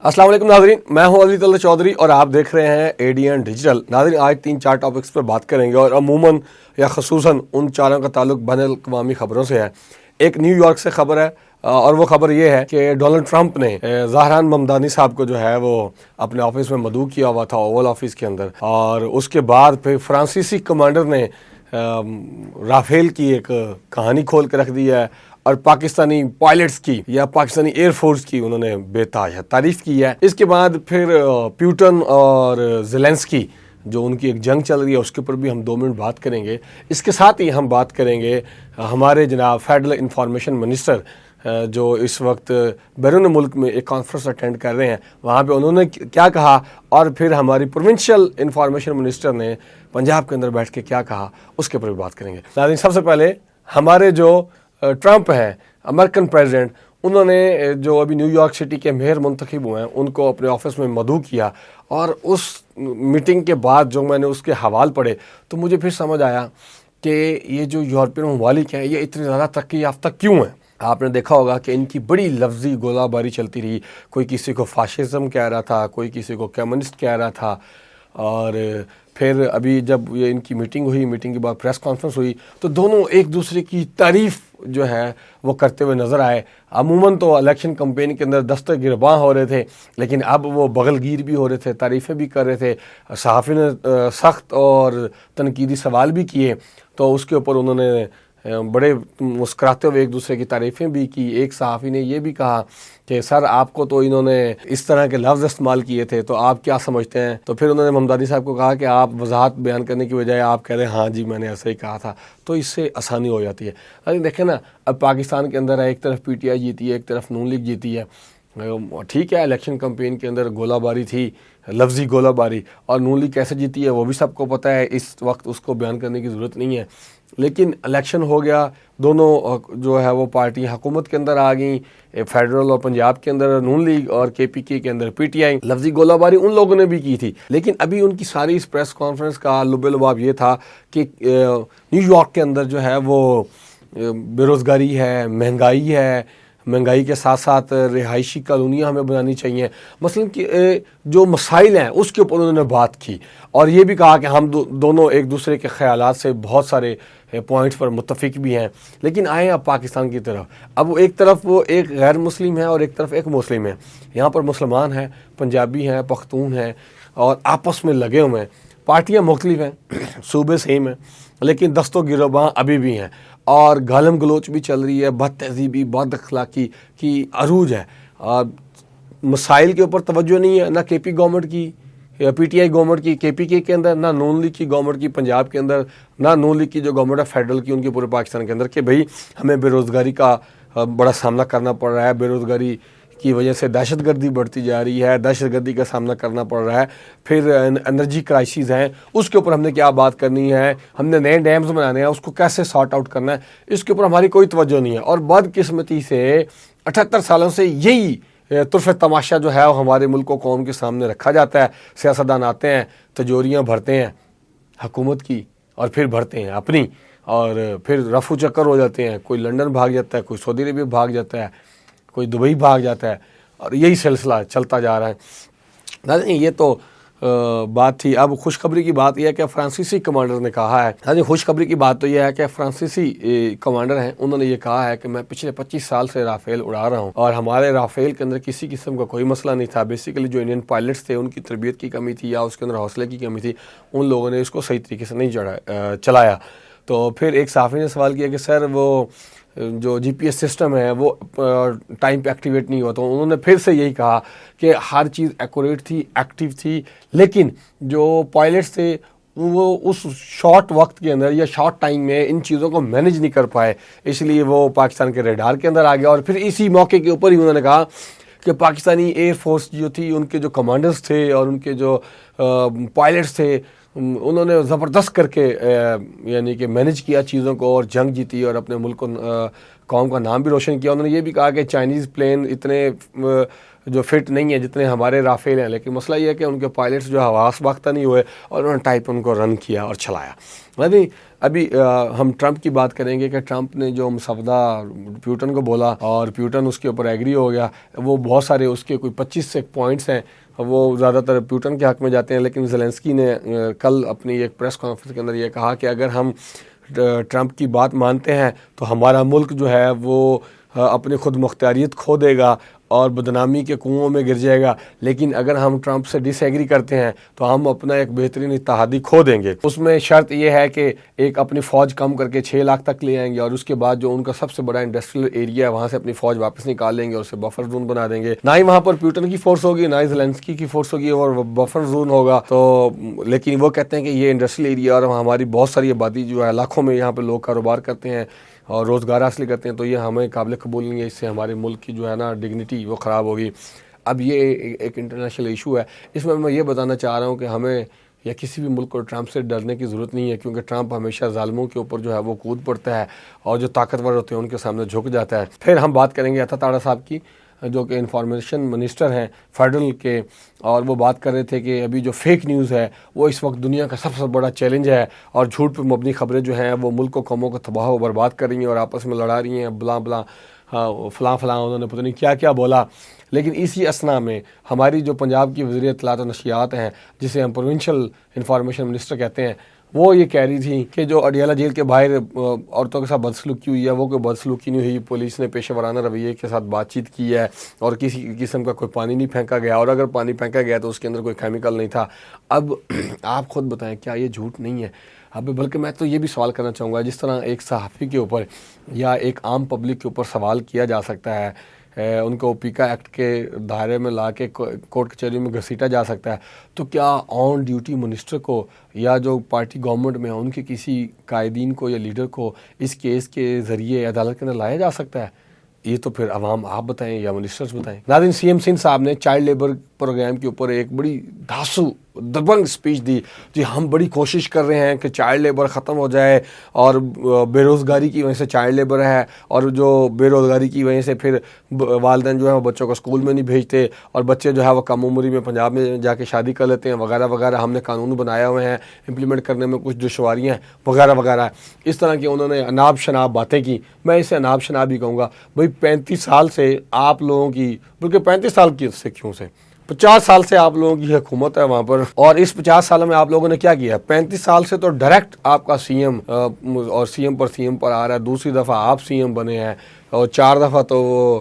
अस्सलाम वालेकुम नाज़रीन, मैं हूं अली तल्ला चौधरी और आप देख रहे हैं एडीएन डिजिटल। नाज़रीन, आज 3-4 टॉपिक्स पर बात करेंगे और अमूमन या ख़ुसूसन उन चारों का ताल्लुक बैनुल-अक़वामी ख़बरों से है। एक न्यूयॉर्क से ख़बर है और वो ख़बर ये है कि डोनाल्ड ट्रंप ने ज़हरान ममदानी साहब को जो है वो अपने ऑफिस में मदऊ किया हुआ था, ओवल ऑफिस के अंदर, और उसके बाद फिर फ्रांसीसी कमांडर ने राफेल की एक कहानी खोल के रख दी है और पाकिस्तानी पायलट्स की या पाकिस्तानी एयरफोर्स की उन्होंने बेताज तारीफ की है। इसके बाद फिर पुतिन और ज़ेलेंस्की जो उनकी एक जंग चल रही है उसके ऊपर भी हम 2 मिनट बात करेंगे। इसके साथ ही हम बात करेंगे हमारे जनाब फेडरल इंफॉर्मेशन मिनिस्टर जो इस वक्त बैरून मुल्क में एक कॉन्फ्रेंस अटेंड कर रहे हैं, वहाँ पे उन्होंने क्या कहा, और फिर हमारी प्रोविंशियल इंफॉर्मेशन मिनिस्टर ने पंजाब के अंदर बैठ के क्या कहा, उसके ऊपर भी बात करेंगे। नाज़रीन, सबसे पहले हमारे जो ट्रंप हैं, अमेरिकन प्रेसिडेंट, उन्होंने जो अभी न्यूयॉर्क सिटी के मेयर मुंतखब हुए हैं उनको अपने ऑफिस में मदऊ किया, और उस मीटिंग के बाद जो मैंने उसके हवाल पढ़े तो मुझे फिर समझ आया कि ये जो यूरोपियन ममालिक हैं ये इतने ज़्यादा तरक्की याफ्ता क्यों हैं। आपने देखा होगा कि इनकी बड़ी लफ्जी गोलाबारी चलती रही, कोई किसी को फाशिज्म कह रहा था, कोई किसी को कम्युनिस्ट कह रहा था, और फिर अभी जब ये इनकी मीटिंग हुई, मीटिंग के बाद प्रेस कॉन्फ्रेंस हुई तो दोनों एक दूसरे की तारीफ़ जो है वो करते हुए नज़र आए। अमूमन तो इलेक्शन कैंपेन के अंदर दस्ते गिरबां हो रहे थे, लेकिन अब वो बगलगीर भी हो रहे थे, तारीफ़ें भी कर रहे थे। सहाफ़ी ने सख्त और तनकीदी सवाल भी किए तो उसके ऊपर उन्होंने बड़े मुस्कुराते हुए एक दूसरे की तारीफ़ें भी की। एक सहाफ़ी ने यह भी कहा कि सर आपको तो इन्होंने इस तरह के लफ्ज़ इस्तेमाल किए थे तो आप क्या समझते हैं। तो फिर उन्होंने ममदानी साहब को कहा कि आप वजाहत बयान करने की बजाय आप कह रहे हैं हाँ जी मैंने ऐसा ही कहा था, तो इससे आसानी हो जाती है। लेकिन देखें ना, अब पाकिस्तान के अंदर है, एक तरफ PTI जीती है, एक तरफ नून लीग जीती है। ठीक है, इलेक्शन कैंपेन के अंदर गोलाबारी थी, लफ्ज़ी गोलाबारी, और नून लीग कैसे जीती है वो भी सबको पता है, इस वक्त उसको बयान करने की ज़रूरत नहीं है। लेकिन इलेक्शन हो गया, दोनों जो है वो पार्टी हुकूमत के अंदर आ गई, फेडरल और पंजाब के अंदर नून लीग और KPK के अंदर PTI। लफ्ज़ी गोलाबारी उन लोगों ने भी की थी, लेकिन अभी उनकी सारी इस प्रेस कॉन्फ्रेंस का लुबे लुबाब ये था कि न्यूयॉर्क के अंदर जो है वो बेरोज़गारी है, महंगाई के साथ साथ रिहायशी कॉलोनियाँ हमें बनानी चाहिए, मसलन कि जो मसाइल हैं उसके ऊपर उन्होंने बात की, और ये भी कहा कि हम दोनों एक दूसरे के ख़यालात से बहुत सारे पॉइंट्स पर मुत्तफिक भी हैं। लेकिन आए अब पाकिस्तान की तरफ, अब एक तरफ वो एक गैर मुस्लिम है और एक तरफ एक मुस्लिम है। यहाँ पर मुसलमान हैं, पंजाबी हैं, पख्तून हैं, और आपस में लगे हुए हैं। पार्टियाँ मुख्तलिफ हैं, सूबे सेम हैं, लेकिन दस्तों गिरोबां अभी भी हैं, और गालम गलोच भी चल रही है, बद तहजीबी, बद अखलाकी की अरूज है। मसाइल के ऊपर तवज्जो नहीं है, ना KP गवर्नमेंट की, PTI गवर्नमेंट की KPK के अंदर, ना नून लीग की गवर्नमेंट की पंजाब के अंदर, ना नून लीग की जो गवर्नमेंट है फेडरल की उनकी पूरे पाकिस्तान के अंदर, कि भाई हमें बेरोज़गारी का बड़ा सामना करना पड़ रहा है, बेरोज़गारी की वजह से दहशतगर्दी बढ़ती जा रही है, दहशतगर्दी का सामना करना पड़ रहा है, फिर एनर्जी क्राइसिस हैं, उसके ऊपर हमने क्या बात करनी है, हमने नए डैम्स बनाने हैं, उसको कैसे सॉर्ट आउट करना है, इसके ऊपर हमारी कोई तवज्जो नहीं है। और बदकिस्मती से 78 सालों से यही तुर्फ़ तमाशा जो है वो हमारे मुल्क को कौम के सामने रखा जाता है। सियासतदान आते हैं, तिजोरियाँ भरते हैं हुकूमत की और फिर भरते हैं अपनी, और फिर रफू चक्कर हो जाते हैं, कोई लंदन भाग जाता है, कोई सऊदी अरबिया भाग जाता है, कोई दुबई भाग जाता है, और यही सिलसिला चलता जा रहा है। ये तो बात थी। अब खुशखबरी की बात यह है कि फ्रांसीसी कमांडर ने कहा है, हाँ जी, खुशखबरी की बात तो यह है कि फ्रांसीसी कमांडर हैं, उन्होंने ये कहा है कि मैं पिछले 25 साल से राफेल उड़ा रहा हूँ और हमारे राफेल के अंदर किसी किस्म का कोई मसला नहीं था। बेसिकली जो इंडियन पायलट्स थे उनकी तरबियत की कमी थी या उसके अंदर हौसले की कमी थी, उन लोगों ने इसको सही तरीके से नहीं चलाया। तो फिर एक सहाफ़ी ने सवाल किया कि सर वो जो GPS सिस्टम है वो टाइम पे एक्टिवेट नहीं हुआ, तो उन्होंने फिर से यही कहा कि हर चीज़ एक्यूरेट थी, एक्टिव थी, लेकिन जो पायलट्स थे वो उस शॉर्ट वक्त के अंदर या शॉर्ट टाइम में इन चीज़ों को मैनेज नहीं कर पाए, इसलिए वो पाकिस्तान के रेडार के अंदर आ गया। और फिर इसी मौके के ऊपर ही उन्होंने कहा कि पाकिस्तानी एयरफोर्स जो थी, उनके जो कमांडर्स थे और उनके जो पायलट्स थे, उन्होंने ज़बरदस्त करके यानी कि मैनेज किया चीज़ों को और जंग जीती और अपने मुल्क को कौम का नाम भी रोशन किया। उन्होंने ये भी कहा कि चाइनीज़ प्लेन इतने جو فٹ نہیں ہے جتنے ہمارے رافیل ہیں، لیکن مسئلہ یہ ہے کہ ان کے پائلٹس جو حواس باختہ نہیں ہوئے اور انہوں نے ٹائپ ان کو رن کیا اور چلایا۔ ابھی ہم ٹرمپ کی بات کریں گے کہ ٹرمپ نے جو مسودہ پیوٹن کو بولا اور پیوٹن اس کے اوپر ایگری ہو گیا، وہ بہت سارے اس کے کوئی 25 سے پوائنٹس ہیں، وہ زیادہ تر پیوٹن کے حق میں جاتے ہیں، لیکن زیلنسکی نے کل اپنی ایک پریس کانفرنس کے اندر یہ کہا کہ اگر ہم ٹرمپ کی بات مانتے ہیں تو ہمارا ملک جو ہے وہ اپنی خود مختاریت کھو دے گا اور بدنامی کے کنوؤں میں گر جائے گا، لیکن اگر ہم ٹرمپ سے ڈس ایگری کرتے ہیں تو ہم اپنا ایک بہترین اتحادی کھو دیں گے۔ اس میں شرط یہ ہے کہ ایک اپنی فوج کم کر کے 6 لاکھ تک لے آئیں گے، اور اس کے بعد جو ان کا سب سے بڑا انڈسٹریل ایریا ہے وہاں سے اپنی فوج واپس نکال لیں گے اور اسے بفر زون بنا دیں گے۔ نہ ہی وہاں پر پیوٹن کی فورس ہوگی، نہ ہی زیلنسکی کی فورس ہوگی، اور بفر زون ہوگا۔ تو لیکن وہ کہتے ہیں کہ یہ انڈسٹریل ایریا اور ہماری بہت ساری آبادی جو ہے، لاکھوں میں یہاں پہ لوگ کاروبار کرتے ہیں اور روزگار حاصل کرتے ہیں، تو یہ ہمیں قابل قبول نہیں ہے، اس سے ہمارے ملک کی جو ہے نا ڈگنیٹی وہ خراب ہوگی۔ اب یہ ایک انٹرنیشنل ایشو ہے، اس میں یہ بتانا چاہ رہا ہوں کہ ہمیں یا کسی بھی ملک کو ٹرمپ سے ڈرنے کی ضرورت نہیں ہے، کیونکہ ٹرمپ ہمیشہ ظالموں کے اوپر جو ہے وہ کود پڑتا ہے اور جو طاقتور ہوتے ہیں ان کے سامنے جھک جاتا ہے۔ پھر ہم بات کریں گے عطا تاڑا صاحب کی، جو کہ انفارمیشن منسٹر ہیں فیڈرل کے، اور وہ بات کر رہے تھے کہ ابھی جو فیک نیوز ہے وہ اس وقت دنیا کا سب سے بڑا چیلنج ہے، اور جھوٹ پر مبنی خبریں جو ہیں وہ ملک و قوموں کو تباہ و برباد کر رہی ہیں اور آپس میں لڑا رہی ہیں، بلا بلا فلاں انہوں نے پتہ نہیں کیا کیا بولا۔ لیکن اسی اسنا میں ہماری جو پنجاب کی وزیر اطلاعات و نشریات ہیں، جسے ہم پروونشل انفارمیشن منسٹر کہتے ہیں، وہ یہ کہہ رہی تھی کہ جو اڈیالہ جیل کے باہر عورتوں کے ساتھ بدسلوکی ہوئی ہے وہ کوئی بدسلوکی نہیں ہوئی، پولیس نے پیشہ ورانہ رویے کے ساتھ بات چیت کی ہے اور کسی قسم کا کوئی پانی نہیں پھینکا گیا، اور اگر پانی پھینکا گیا تو اس کے اندر کوئی کیمیکل نہیں تھا۔ اب آپ خود بتائیں کیا یہ جھوٹ نہیں ہے؟ اب بلکہ میں تو یہ بھی سوال کرنا چاہوں گا، جس طرح ایک صحافی کے اوپر یا ایک عام پبلک کے اوپر سوال کیا جا سکتا ہے، ان کو پیکا ایکٹ کے دائرے میں لا کے کورٹ کچہری میں گھسیٹا جا سکتا ہے، تو کیا آن ڈیوٹی منسٹر کو یا جو پارٹی گورنمنٹ میں ان کے کسی قائدین کو یا لیڈر کو اس کیس کے ذریعے عدالت کے اندر لایا جا سکتا ہے؟ یہ تو پھر عوام آپ بتائیں یا منسٹرز بتائیں۔ ناظرین، سی ایم سندھ صاحب نے چائلڈ لیبر پروگرام کے اوپر ایک بڑی دھاسو دبنگ سپیچ دی، جی ہم بڑی کوشش کر رہے ہیں کہ چائلڈ لیبر ختم ہو جائے، اور بے روزگاری کی وجہ سے چائلڈ لیبر ہے، اور جو بے روزگاری کی وجہ سے پھر والدین جو ہے وہ بچوں کو اسکول میں نہیں بھیجتے، اور بچے جو ہے وہ کم عمری میں پنجاب میں جا کے شادی کر لیتے ہیں وغیرہ وغیرہ، ہم نے قانون بنایا ہوئے ہیں، امپلیمنٹ کرنے میں کچھ دشواریاں ہیں وغیرہ وغیرہ۔ اس طرح کی انہوں نے اناب شناب باتیں کی، میں اسے اناب شناب ہی کہوں گا۔ بھئی 35 سال سے آپ لوگوں کی، بلکہ 35 سال کی سے کیوں سے 50 سال سے آپ لوگوں کی حکومت ہے وہاں پر، اور اس 50 سالوں میں آپ لوگوں نے کیا کیا ہے؟ 35 سال سے تو ڈائریکٹ آپ کا سی ایم اور سی ایم پر آ رہا ہے، دوسری دفعہ آپ سی ایم بنے ہیں، اور 4 دفعہ تو وہ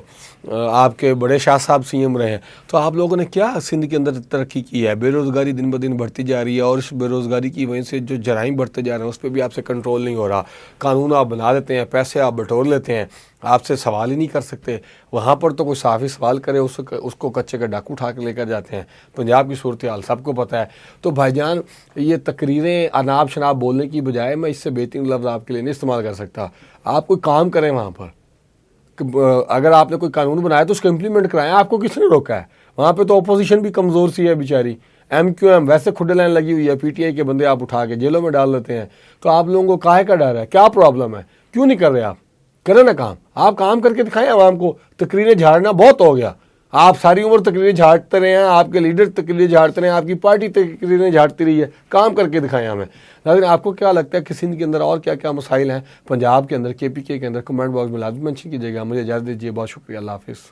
آپ کے بڑے شاہ صاحب سی ایم رہے ہیں۔ تو آپ لوگوں نے کیا سندھ کے اندر ترقی کی ہے؟ بے روزگاری دن بدن بڑھتی جا رہی ہے، اور اس بے روزگاری کی وجہ سے جو جرائم بڑھتے جا رہے ہیں اس پہ بھی آپ سے کنٹرول نہیں ہو رہا۔ قانون آپ بنا دیتے ہیں، پیسے آپ بٹور لیتے ہیں، آپ سے سوال ہی نہیں کر سکتے۔ وہاں پر تو کوئی صحافی سوال کرے اس کو کچے کا ڈاکو اٹھا کے لے کر جاتے ہیں۔ پنجاب کی صورتحال سب کو پتہ ہے۔ تو بھائی جان، یہ تقریریں اناب شناب بولنے کی بجائے میں اس سے بہترین لفظ آپ کے لیے نہیں استعمال کر سکتا۔ آپ کوئی کام کریں وہاں پر، اگر آپ نے کوئی قانون بنایا تو اس کو امپلیمنٹ کرائیں۔ آپ کو کس نے روکا ہے؟ وہاں پہ تو اپوزیشن بھی کمزور سی ہے بیچاری، ایم کیو ایم ویسے کھڈے لائن لگی ہوئی ہے، پی ٹی آئی کے بندے آپ اٹھا کے جیلوں میں ڈال دیتے ہیں۔ تو آپ لوگوں کو کاہے کا ڈر ہے؟ کیا پرابلم ہے؟ کیوں نہیں کر رہے آپ؟ کریں نا کام، آپ کام کر کے دکھائیں عوام کو۔ تقریریں جھاڑنا بہت ہو گیا، آپ ساری عمر تقریریں جھاڑتے رہے ہیں، آپ کے لیڈر تقریریں جھاڑتے رہے ہیں، آپ کی پارٹی تقریریں جھاڑتی رہی ہے، کام کر کے دکھائیں ہمیں۔ لیکن آپ کو کیا لگتا ہے کہ سندھ کے اندر اور کیا کیا مسائل ہیں پنجاب کے اندر، کے پی کے اندر؟ کمنٹ باکس میں لازمی مینشن کیجیے گا۔ مجھے اجازت دیجیے، بہت شکریہ، اللہ حافظ۔